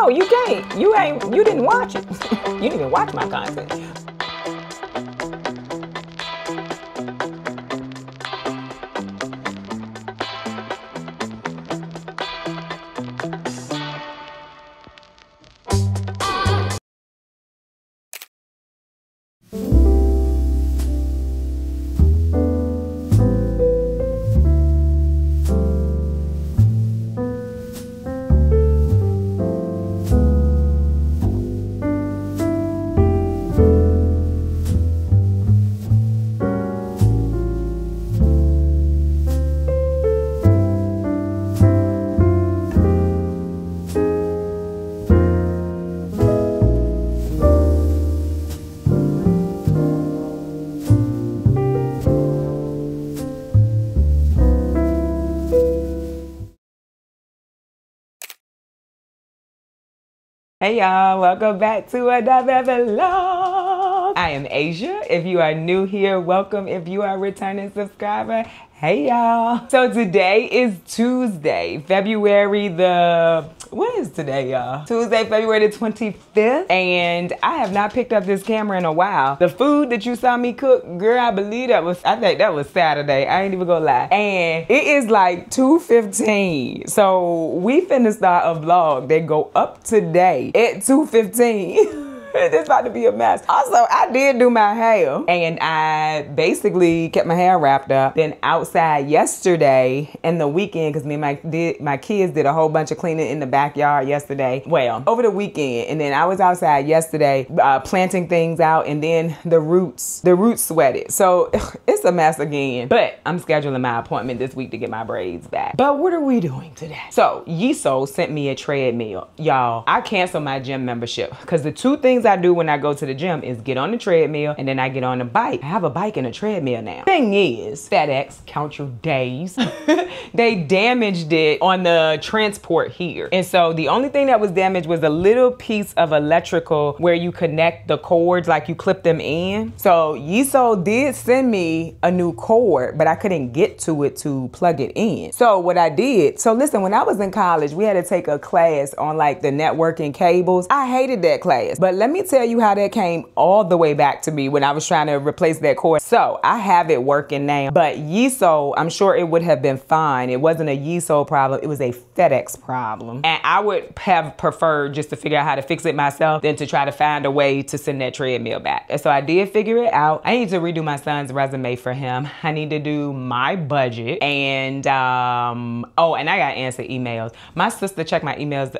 No, you can't. You didn't watch it. You didn't even watch my content. Hey y'all, welcome back to another vlog. I am Asia. If you are new here, welcome. If you are a returning subscriber, hey y'all. So today is Tuesday, February the, what is today y'all? Tuesday, February the 25th. And I have not picked up this camera in a while. The food that you saw me cook, girl, I think that was Saturday. I ain't even gonna lie. And it is like 2:15. So we finna start a vlog that go up today at 2:15. It's about to be a mess. Also, I did do my hair and I basically kept my hair wrapped up. Then outside yesterday and the weekend, because me and my kids did a whole bunch of cleaning in the backyard yesterday. Well, over the weekend. And then I was outside yesterday planting things out, and then the roots sweated. So it's a mess again. But I'm scheduling my appointment this week to get my braids back. But what are we doing today? So Yiso sent me a treadmill. Y'all, I canceled my gym membership because the two things I do when I go to the gym is get on the treadmill and then I get on the bike. I have a bike and a treadmill now. Thing is, FedEx, count your days, they damaged it on the transport here. And so the only thing that was damaged was a little piece of electrical where you connect the cords, like you clip them in. So Yiso did send me a new cord, but I couldn't get to it to plug it in. So what I did, so listen, when I was in college, we had to take a class on like the networking cables. I hated that class, but let me tell you how that came all the way back to me when I was trying to replace that cord. So I have it working now, but Yiso, I'm sure it would have been fine. It wasn't a Yiso problem, it was a FedEx problem. And I would have preferred just to figure out how to fix it myself than to try to find a way to send that treadmill back. And so I did figure it out. I need to redo my son's resume for him. I need to do my budget and oh, and I gotta answer emails. My sister checked my emails.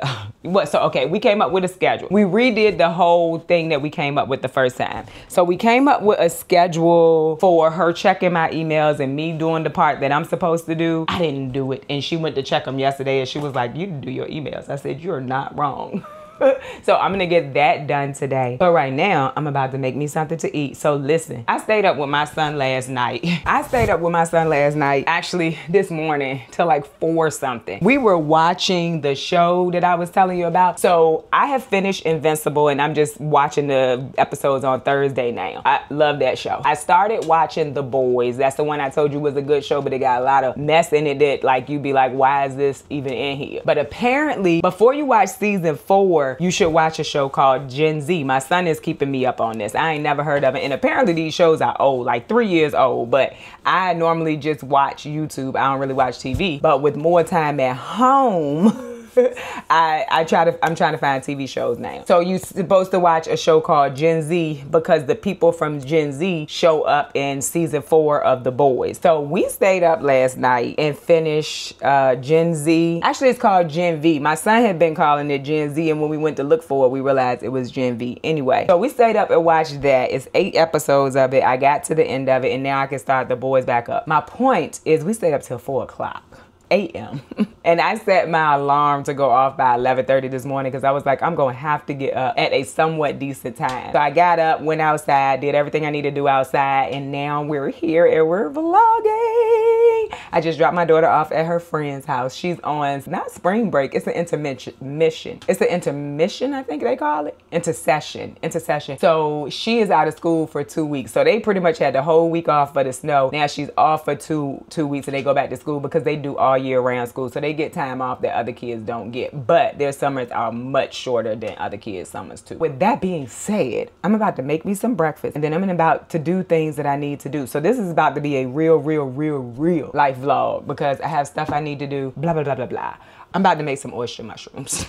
So okay, we came up with a schedule. We redid the whole thing that we came up with the first time. So we came up with a schedule for her checking my emails and me doing the part that I'm supposed to do. I didn't do it. And she went to check them yesterday and she was like, you didn't do your emails. I said, you're not wrong. So I'm gonna get that done today. But right now, I'm about to make me something to eat. So listen, I stayed up with my son last night. Actually this morning till like 4 something. We were watching the show that I was telling you about. So I have finished Invincible and I'm just watching the episodes on Thursday now. I love that show. I started watching The Boys. That's the one I told you was a good show, but it got a lot of mess in it that like you'd be like, why is this even in here? But apparently, before you watch season 4, you should watch a show called Gen Z. My son is keeping me up on this. I ain't never heard of it. And apparently these shows are old, like 3 years old, but I normally just watch YouTube. I don't really watch TV, but with more time at home, I'm trying to find TV shows now. So you're supposed to watch a show called Gen Z because the people from Gen Z show up in season 4 of The Boys. So we stayed up last night and finished Gen Z. Actually, it's called Gen V. My son had been calling it Gen Z, and when we went to look for it, we realized it was Gen V. Anyway, so we stayed up and watched that. It's 8 episodes of it. I got to the end of it, and now I can start The Boys back up. My point is we stayed up till 4 o'clock. a.m. And I set my alarm to go off by 11:30 this morning because I was like, I'm going to have to get up at a somewhat decent time. So I got up, went outside, did everything I need to do outside, and now we're here and we're vlogging. I just dropped my daughter off at her friend's house. She's on, not spring break, it's an intermission. It's an intermission, I think they call it. Intercession. So she is out of school for 2 weeks. So they pretty much had the whole week off for the snow. Now she's off for two weeks and they go back to school because they do all all year round school, so they get time off that other kids don't get. But their summers are much shorter than other kids' summers too. With that being said, I'm about to make me some breakfast, and then I'm about to do things that I need to do. So this is about to be a real life vlog because I have stuff I need to do, blah, blah, blah, blah, blah. I'm about to make some oyster mushrooms.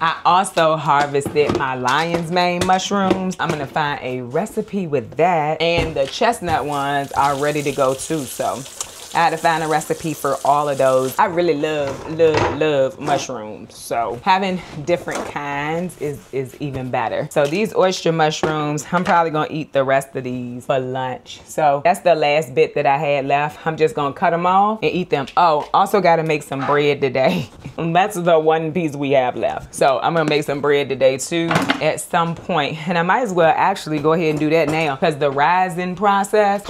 I also harvested my lion's mane mushrooms. I'm gonna find a recipe with that, and the chestnut ones are ready to go too, so I had to find a recipe for all of those. I really love mushrooms. So having different kinds is even better. So these oyster mushrooms, I'm probably gonna eat the rest of these for lunch. So that's the last bit that I had left. I'm just gonna cut them off and eat them. Oh, also gotta make some bread today. That's the one piece we have left. So I'm gonna make some bread today too at some point. And I might as well actually go ahead and do that now because the rising process,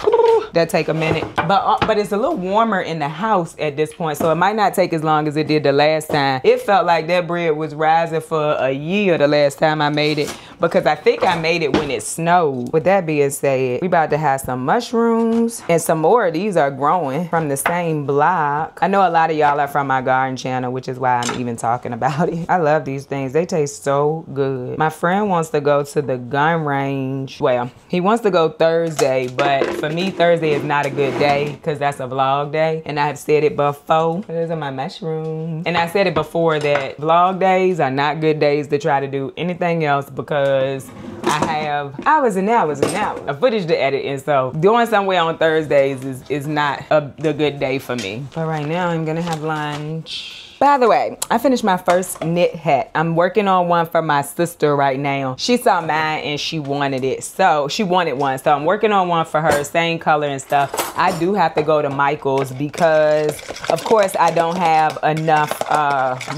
that take a minute. But it's a little warmer in the house at this point, so it might not take as long as it did the last time. It felt like that bread was rising for a year the last time I made it because I think I made it when it snowed. With that being said, we about to have some mushrooms and some more of these are growing from the same block. I know a lot of y'all are from my garden channel, which is why I'm even talking about it. I love these things. They taste so good. My friend wants to go to the gun range. Well, he wants to go Thursday, but for me, Thursday is not a good day because that's a vlog day, and I have said it before. Those are my mushrooms. And I said it before that vlog days are not good days to try to do anything else because I have hours and hours and hours of footage to edit, and so going somewhere on Thursdays is not the good day for me. But right now I'm gonna have lunch. By the way, I finished my first knit hat. I'm working on one for my sister right now. She saw mine and she wanted it. So she wanted one. So I'm working on one for her, same color and stuff. I do have to go to Michael's because of course I don't have enough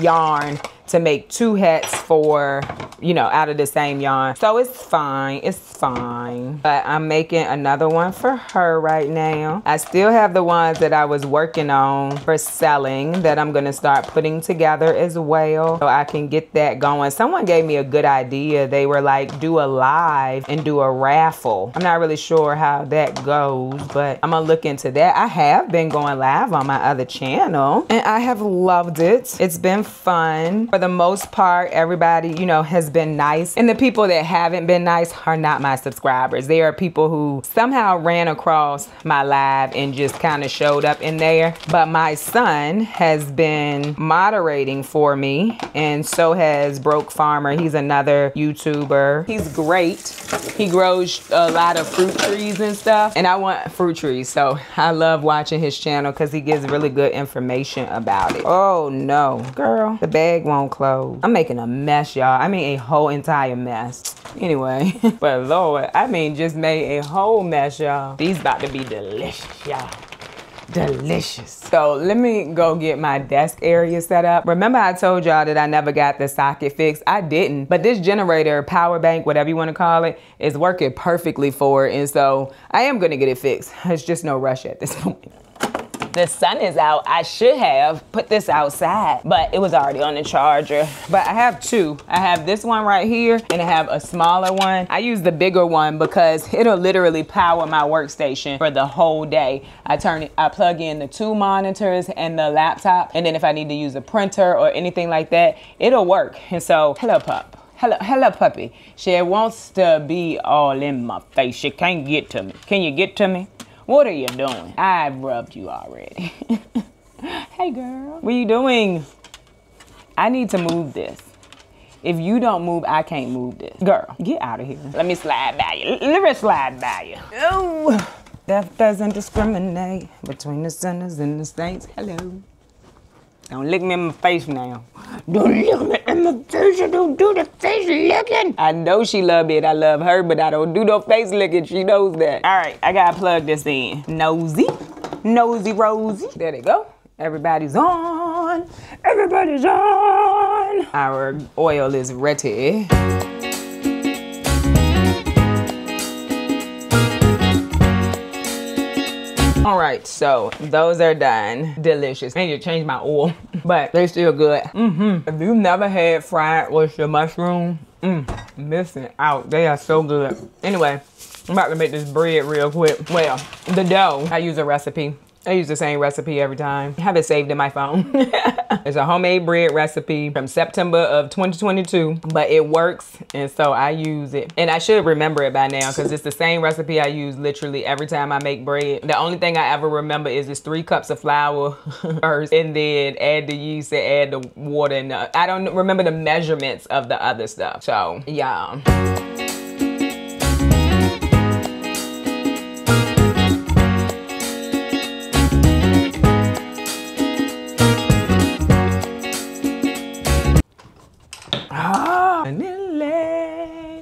yarn to make 2 hats for, you know, out of the same yarn. So it's fine, But I'm making another one for her right now. I still have the ones that I was working on for selling that I'm gonna start putting together as well so I can get that going. Someone gave me a good idea. They were like, do a live and do a raffle. I'm not really sure how that goes, but I'm gonna look into that. I have been going live on my other channel and I have loved it. It's been fun. For the most part, everybody, you know, has been nice. And the people that haven't been nice are not my subscribers. They are people who somehow ran across my live and just kind of showed up in there. But my son has been moderating for me, and so has Broke Farmer. He's another YouTuber. He's great. He grows a lot of fruit trees and stuff, and I want fruit trees, so I love watching his channel because he gives really good information about it. Oh no, girl, the bag won't close. I'm making a mess, y'all. I mean a whole entire mess. Anyway, but Lord, I mean just made a whole mess, y'all. These about to be delicious, y'all. Delicious. So let me go get my desk area set up. Remember I told y'all that I never got the socket fixed? I didn't, but this generator, power bank, whatever you want to call it, is working perfectly for it, and so I am gonna get it fixed. It's just no rush at this point. The sun is out. I should have put this outside, but it was already on the charger. But I have 2. I have this one right here, and I have a smaller one. I use the bigger one because it'll literally power my workstation for the whole day. I plug in the 2 monitors and the laptop, and then if I need to use a printer or anything like that, it'll work. And so, hello pup. Hello puppy. She wants to be all in my face. She can't get to me. Can you get to me? What are you doing? I've rubbed you already. Hey girl, what are you doing? I need to move this. If you don't move, I can't move this. Girl, get out of here. Let me slide by you. Let me slide by you. Oh, death doesn't discriminate between the sinners and the saints. Hello. Don't lick me in my face now. Don't lick me in my face. I don't do the face licking. I know she love it. I love her, but I don't do no face licking. She knows that. All right, I gotta plug this in. Nosy Rosie. There they go. Everybody's on. Everybody's on. Our oil is ready. All right, so those are done. Delicious. I need to change my oil, but they're still good. If you've never had fried oyster mushroom, missing out. They are so good. Anyway, I'm about to make this bread real quick. Well, the dough, I use a recipe. I use the same recipe every time. I have it saved in my phone. It's a homemade bread recipe from September of 2022, but it works, and so I use it. And I should remember it by now because it's the same recipe I use literally every time I make bread. The only thing I ever remember is it's 3 cups of flour first, and then add the yeast and add the water. And I don't remember the measurements of the other stuff. So, yeah.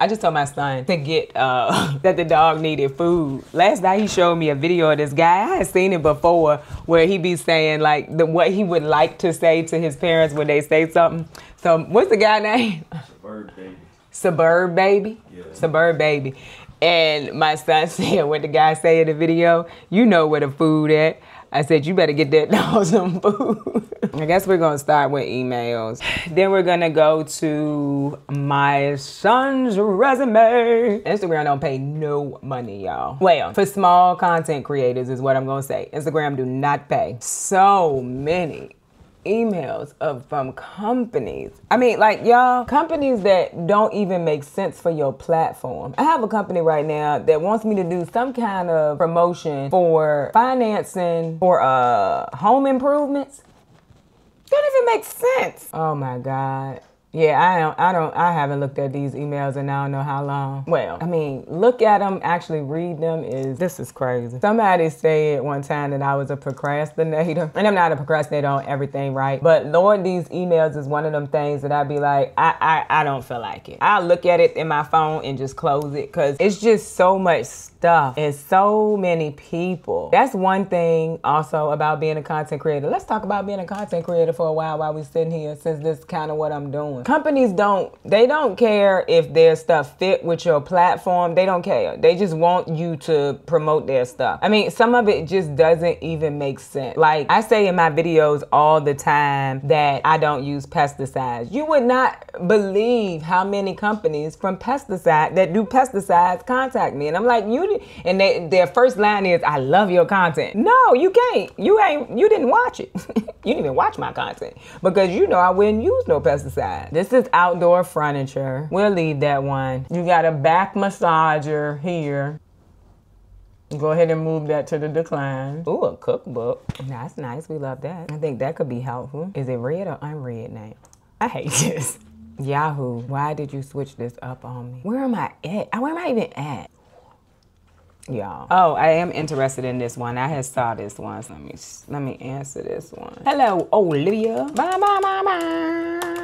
I just told my son to get, that the dog needed food. Last night he showed me a video of this guy. I had seen it before where he be saying like what he would like to say to his parents when they say something. So what's the guy name? Suburb Baby. Suburb Baby? Yeah. Suburb Baby. And my son said what the guy say in the video, you know where the food at. I said, you better get that dog some food. I guess we're gonna start with emails. Then we're gonna go to my son's resume. Instagram don't pay no money, y'all. Well, for small content creators is what I'm gonna say. Instagram do not pay. So many emails from companies. I mean, like, y'all, companies that don't even make sense for your platform. I have a company right now that wants me to do some kind of promotion for financing for home improvements. Don't even make sense. Oh my God. Yeah, I haven't looked at these emails in I don't know how long. Well, I mean, look at them, actually read them this is crazy. Somebody said one time that I was a procrastinator, and I'm not a procrastinator on everything, right? But Lord, these emails is one of them things that I'd be like, I don't feel like it. I'll look at it in my phone and just close it because it's just so much stuff and so many people. That's one thing also about being a content creator. Let's talk about being a content creator for a while we're sitting here, since this is kind of what I'm doing. Companies don't care if their stuff fit with your platform. They don't care. They just want you to promote their stuff. I mean, some of it just doesn't even make sense. Like I say in my videos all the time that I don't use pesticides. You would not believe how many companies from that do pesticides contact me. And I'm like, their first line is, I love your content. No, you can't. You didn't watch it. You didn't even watch my content because you know I wouldn't use no pesticides. This is outdoor furniture. We'll leave that one. You got a back massager here. Go ahead and move that to the decline. Ooh, a cookbook. That's nice. We love that. I think that could be helpful. Is it red or unread now? I hate this. Yahoo, why did you switch this up on me? Where am I at? Where am I even at? Y'all. Oh, I am interested in this one. I had saw this one. So let me answer this one. Hello, Olivia. Bye, bye, bye, bye.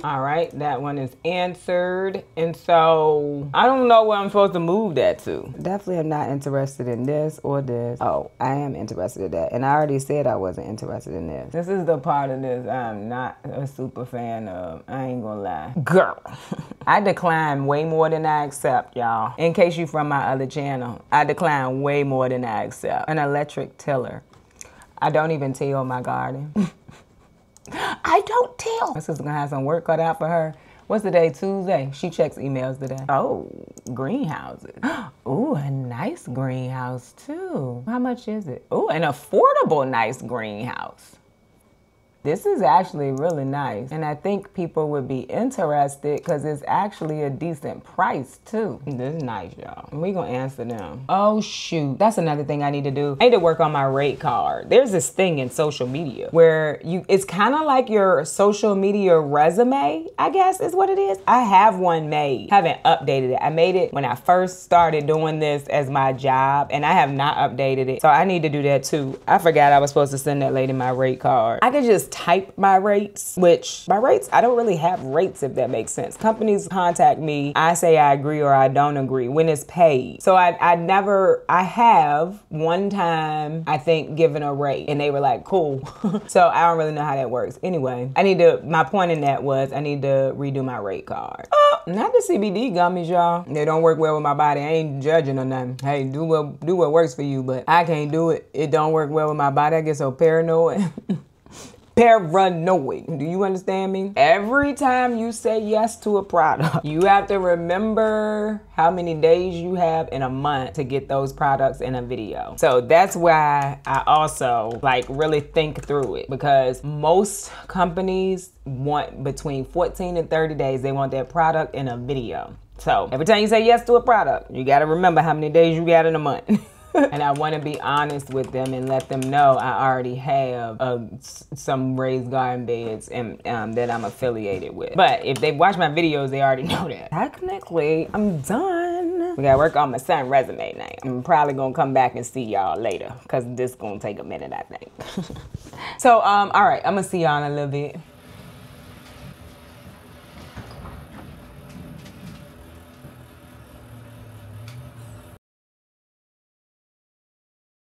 All right, that one is answered. And so I don't know where I'm supposed to move that to. Definitely am not interested in this or this. Oh, I am interested in that. And I already said I wasn't interested in this. This is the part of this I'm not a super fan of. I ain't gonna lie. Girl. I decline way more than I accept, y'all. In case you from my other channel, I decline way more than I accept. An electric tiller. I don't even till my garden. I don't till. My sister's gonna have some work cut out for her. What's the day? Tuesday. She checks emails today. Oh, greenhouses. Ooh, a nice greenhouse too. How much is it? Ooh, an affordable nice greenhouse. This is actually really nice. And I think people would be interested because it's actually a decent price too. This is nice, y'all. And we gonna answer them. Oh shoot, that's another thing I need to do. I need to work on my rate card. There's this thing in social media where it's kind of like your social media resume, I guess is what it is. I have one made, haven't updated it. I made it when I first started doing this as my job and I have not updated it. So I need to do that too. I forgot I was supposed to send that lady my rate card. I could just type my rates, I don't really have rates, if that makes sense. Companies contact me, I say I agree or I don't agree when it's paid. So I have one time, I think, given a rate and they were like, cool. So I don't really know how that works. Anyway, my point in that was I need to redo my rate card. Not the CBD gummies, y'all. They don't work well with my body. I ain't judging or nothing. Hey, do what works for you, but I can't do it. It don't work well with my body. I get so paranoid. paranoid. Do you understand me? Every time you say yes to a product, you have to remember how many days you have in a month to get those products in a video. So that's why I also like really think through it, because most companies want between 14 and 30 days. They want their product in a video. So every time you say yes to a product, you got to remember how many days you got in a month. And I want to be honest with them and let them know I already have some raised garden beds and that I'm affiliated with. But if they watch my videos, they already know that. Technically, I'm done. We gotta work on my son's resume now. I'm probably gonna come back and see y'all later, because this is gonna take a minute, I think. So, all right, I'm gonna see y'all in a little bit.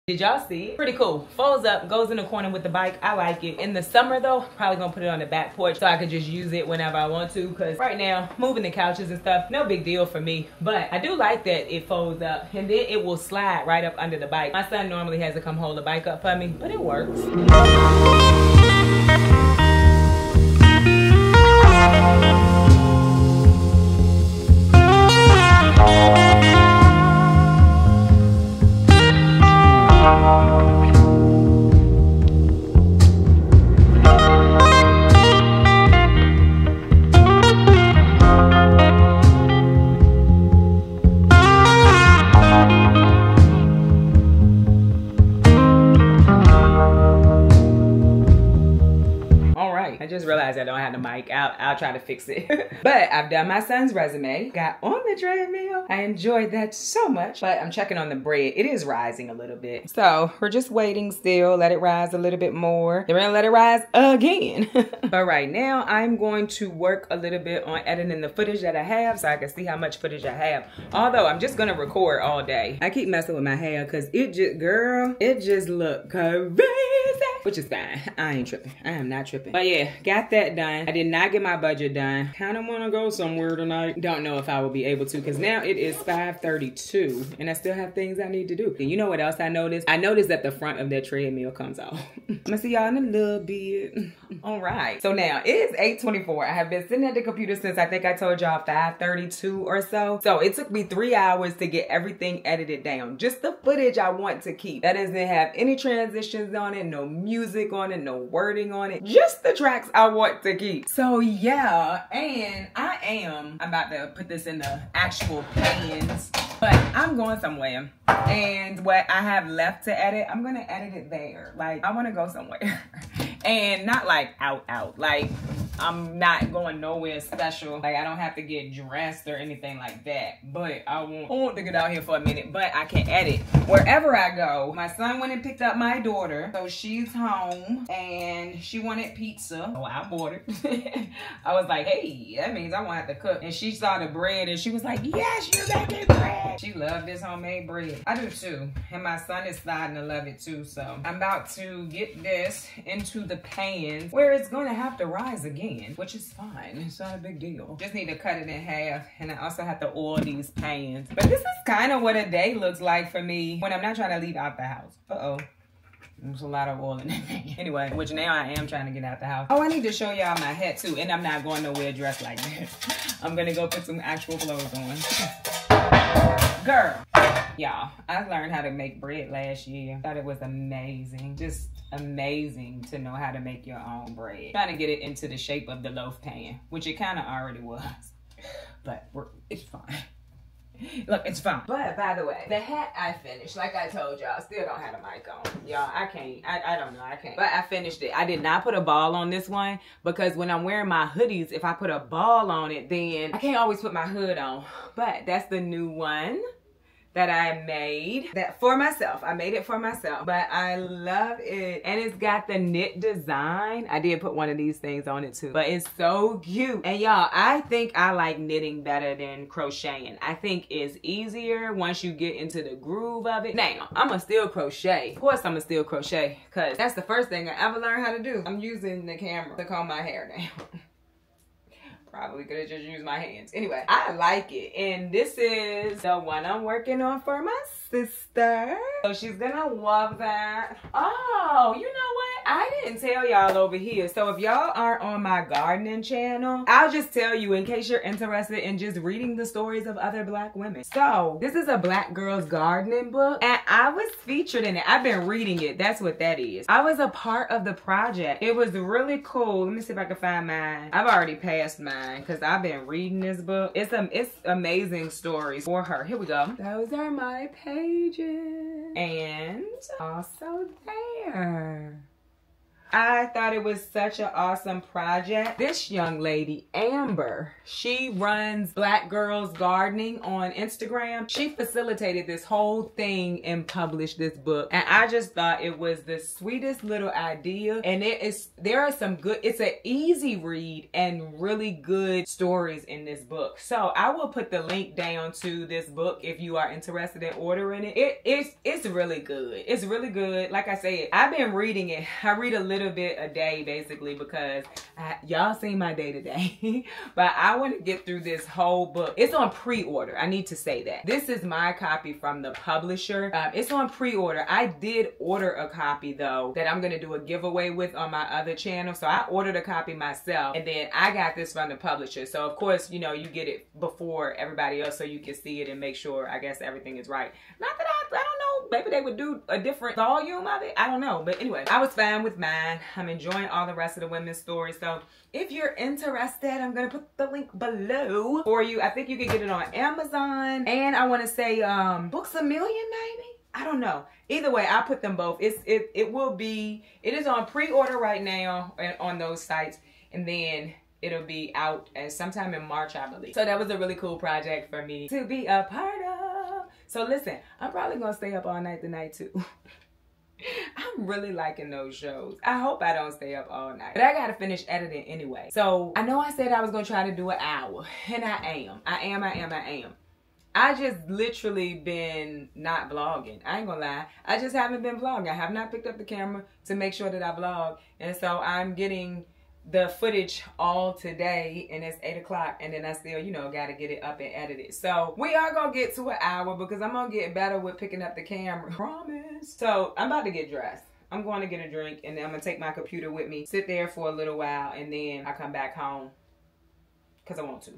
Did y'all see? Pretty cool. Folds up, goes in the corner with the bike. I like it. In the summer though, probably gonna put it on the back porch so I could just use it whenever I want to, because right now, moving the couches and stuff, no big deal for me. But I do like that it folds up, and then it will slide right up under the bike. My son normally has to come hold the bike up for me, but it works. I just realized I don't have the mic. I'll try to fix it. But I've done my son's resume, got on the treadmill. I enjoyed that so much, but I'm checking on the bread. It is rising a little bit. So we're just waiting still, let it rise a little bit more. Then we're gonna let it rise again. But right now I'm going to work a little bit on editing the footage that I have so I can see how much footage I have. Although I'm just gonna record all day. I keep messing with my hair because it just, girl, it just look crazy. Which is fine. I ain't tripping. I am not tripping. But yeah, got that done. I did not get my budget done. Kind of want to go somewhere tonight. Don't know if I will be able to, because now it is 5:32 and I still have things I need to do. And you know what else I noticed? I noticed that the front of that treadmill comes off. I'm gonna see y'all in a little bit. All right. So now it is 8:24. I have been sitting at the computer since I think I told y'all 5:32 or so. So it took me 3 hours to get everything edited down. Just the footage I want to keep. That doesn't have any transitions on it, no music on it, no wording on it. Just the tracks I want to keep. So yeah, and I'm about to put this in the actual pans, but I'm going somewhere. And what I have left to edit, I'm gonna edit it there. Like, I wanna go somewhere. And not like out. Like, I'm not going nowhere special. Like, I don't have to get dressed or anything like that. But I want to get out here for a minute. But I can edit wherever I go. My son went and picked up my daughter. So she's home. And she wanted pizza. So I bought it. I was like, hey, that means I won't have to cook. And she saw the bread and she was like, yes, you're making bread. She loved this homemade bread. I do too. And my son is starting to love it too. So I'm about to get this into the pan where it's going to have to rise again, which is fine. It's not a big deal. Just need to cut it in half. And I also have to oil these pans. But this is kind of what a day looks like for me when I'm not trying to leave out the house. Uh-oh. There's a lot of oil in it. Anyway, which now I am trying to get out the house. Oh, I need to show y'all my hat too. And I'm not going nowhere dressed like this. I'm gonna go put some actual clothes on. Girl. Y'all, I learned how to make bread last year. Thought it was amazing. Just amazing to know how to make your own bread. Trying to get it into the shape of the loaf pan, which it kind of already was. But it's fine. Look, it's fine. But by the way, the hat I finished, like I told y'all, still don't have a mic on. Y'all, I can't. I don't know. I can't. But I finished it. I did not put a ball on this one because when I'm wearing my hoodies, if I put a ball on it, then I can't always put my hood on. But that's the new one that I made that for myself. I made it for myself, but I love it. And it's got the knit design. I did put one of these things on it too, but it's so cute. And y'all, I think I like knitting better than crocheting. I think it's easier once you get into the groove of it. Now, I'ma still crochet. Of course I'ma still crochet, cause that's the first thing I ever learned how to do. I'm using the camera to comb my hair down. Probably could have just used my hands. Anyway, I like it. And this is the one I'm working on for my sister. So she's gonna love that. Oh, you know what? I didn't tell y'all over here. So if y'all aren't on my gardening channel, I'll just tell you in case you're interested in just reading the stories of other Black women. So this is a Black girl's gardening book, and I was featured in it. I've been reading it. That's what that is. I was a part of the project. It was really cool. Let me see if I can find mine. I've already passed mine because I've been reading this book. It's amazing stories for her. Here we go. Those are my pages. And also there. I thought it was such an awesome project. This young lady, Amber, she runs Black Girls Gardening on Instagram. She facilitated this whole thing and published this book. And I just thought it was the sweetest little idea. And there are some good, it's an easy read and really good stories in this book. So I will put the link down to this book if you are interested in ordering it. It's really good. It's really good. Like I said, I've been reading it. I read a little bit a day basically because y'all seen my day today. But I want to get through this whole book. It's on pre-order. I need to say that. This is my copy from the publisher. It's on pre-order. I did order a copy though that I'm going to do a giveaway with on my other channel. So I ordered a copy myself and then I got this from the publisher. So of course, you know, you get it before everybody else so you can see it and make sure, I guess, everything is right. Not that I don't know. Maybe they would do a different volume of it. I don't know. But anyway, I was fine with mine. I'm enjoying all the rest of the women's stories. So if you're interested, I'm going to put the link below for you. I think you can get it on Amazon. And I want to say Books A Million maybe? I don't know. Either way, I'll put them both. It is on pre-order right now on those sites. And then it'll be out sometime in March, I believe. So that was a really cool project for me to be a part of. So listen, I'm probably going to stay up all night tonight too. I'm really liking those shows. I hope I don't stay up all night. But I gotta finish editing anyway. So I know I said I was gonna try to do an hour. And I am. I just literally been not vlogging. I ain't gonna lie. I just haven't been vlogging. I have not picked up the camera to make sure that I vlog. And so I'm getting the footage all today and it's 8 o'clock and then I still, you know, gotta get it up and edited. So we are gonna get to an hour because I'm gonna get better with picking up the camera. Promise. So I'm about to get dressed. I'm going to get a drink and then I'm gonna take my computer with me, sit there for a little while, and then I come back home because I want to.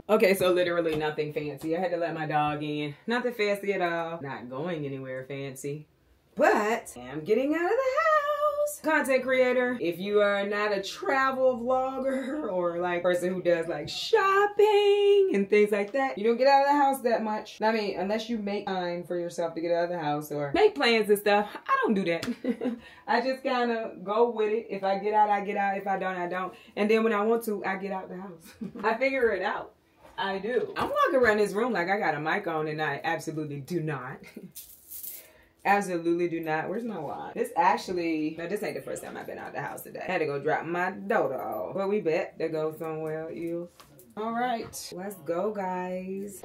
Okay, so literally nothing fancy. I had to let my dog in. Nothing fancy at all. Not going anywhere fancy. But I'm getting out of the house. Content creator, if you are not a travel vlogger or like person who does like shopping and things like that, you don't get out of the house that much. I mean, unless you make time for yourself to get out of the house or make plans and stuff. I don't do that. I just kind of go with it. If I get out, I get out. If I don't, I don't. And then when I want to, I get out the house. I figure it out. I do. I'm walking around this room like I got a mic on and I absolutely do not. Absolutely do not. Where's my watch? This actually, no, this ain't the first time I've been out the house today. I had to go drop my daughter off. But we bet to go somewhere else. All right, let's go, guys.